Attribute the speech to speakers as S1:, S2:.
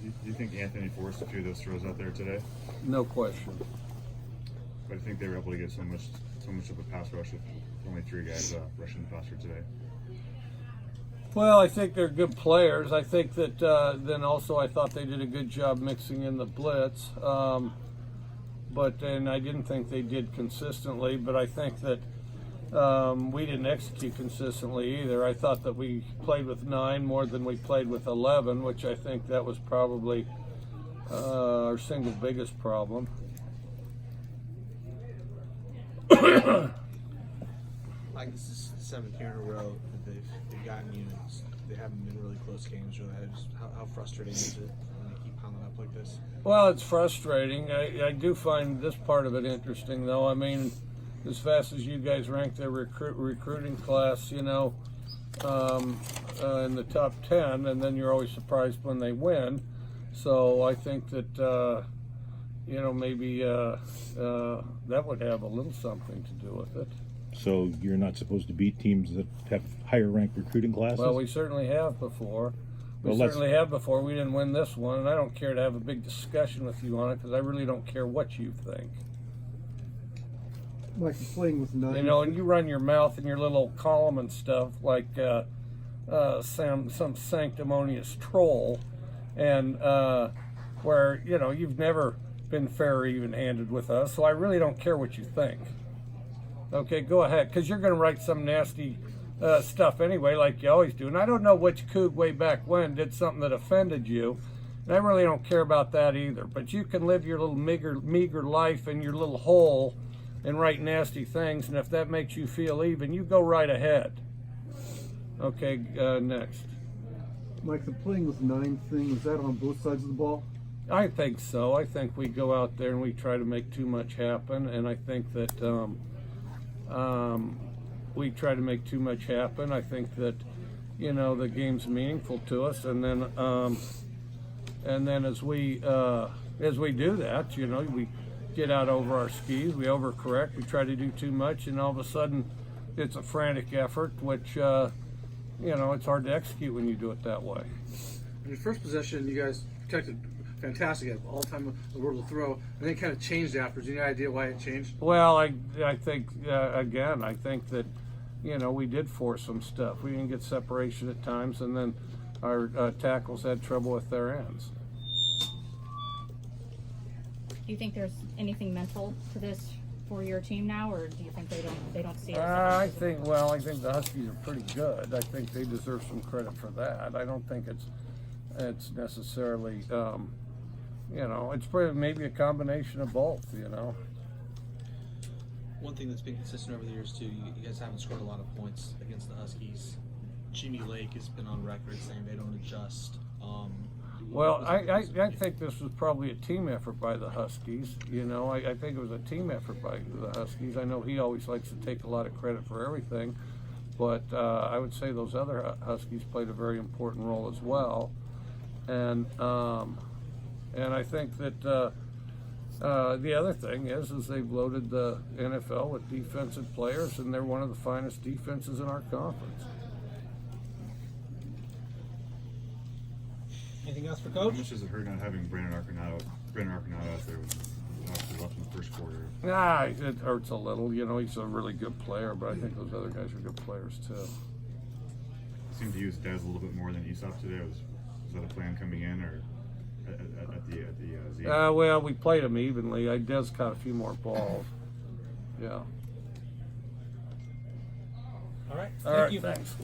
S1: Do you think Anthony forced a few of those throws out there today?
S2: No question.
S1: But I think they were able to get so much of a pass rush with only 3 guys rushing the passer today.
S2: Well, I think they're good players. I think that then also I thought they did a good job mixing in the blitz. But then I didn't think they did consistently. But I think that we didn't execute consistently either. I thought that we played with 9 more than we played with 11, which I think that was probably our single biggest problem.
S3: Like, this is the 7th year in a row that they've gotten units. They haven't been really close games. Really, how frustrating is it when they keep piling up like this?
S2: Well, it's frustrating. I do find this part of it interesting, though. I mean, as fast as you guys rank their recruiting class, you know, in the top 10, and then you're always surprised when they win. So I think that, you know, maybe that would have a little something to do with it.
S4: So you're not supposed to beat teams that have higher ranked recruiting classes?
S2: Well, we certainly have before. We didn't win this one, and I don't care to have a big discussion with you on it because I really don't care what you think.
S5: Like you're playing with 9.
S2: You know, and you run your mouth in your little column and stuff like some sanctimonious troll, and where, you know, you've never been fair or even-handed with us, so I really don't care what you think. Okay, go ahead, because you're going to write some nasty stuff anyway, like you always do. And I don't know which coug way back when did something that offended you, and I really don't care about that either. But you can live your little meager life in your little hole and write nasty things, and if that makes you feel even, you go right ahead. Okay, next.
S5: Mike, the playing with 9 thing, was that on both sides of the ball?
S2: I think so. I think we go out there and we try to make too much happen, and I think that we try to make too much happen. I think that, you know, the game's meaningful to us, and then as we do that, you know, we get out over our skis, we overcorrect, we try to do too much, and all of a sudden it's a frantic effort, which you know, it's hard to execute when you do it that way.
S6: In your first possession, you guys protected fantastic at all time the word will throw, and then it kind of changed after. Do you have any idea why it changed?
S2: Well, I think again, I think that, you know, we did force some stuff. We didn't get separation at times, and then our tackles had trouble with their ends.
S7: Do you think there's anything mental to this for your team now, or do you think they don't see it?
S2: I think the Huskies are pretty good. I think they deserve some credit for that. I don't think it's necessarily, you know, it's maybe a combination of both, you know.
S3: One thing that's been consistent over the years too, you guys haven't scored a lot of points against the Huskies. Jimmy Lake has been on record saying they don't adjust.
S2: Well, I think this was probably a team effort by the Huskies. You know, I think it was a team effort by the Huskies. I know he always likes to take a lot of credit for everything, but I would say those other Huskies played a very important role as well. And I think that the other thing is they've loaded the NFL with defensive players, and they're one of the finest defenses in our conference.
S3: Anything else for
S1: How
S3: Coach?
S1: much does it hurt not having Brandon Arconado out there with obviously left in the first quarter?
S2: It hurts a little. You know, he's a really good player, but I think those other guys are good players too.
S1: Seemed to use Dez a little bit more than Aesop today. Was that a plan coming in, or at the Z?
S2: Well, we played him evenly. Dez caught a few more balls. Yeah.
S3: All right.
S2: All right.
S3: Thank you.
S2: Thanks.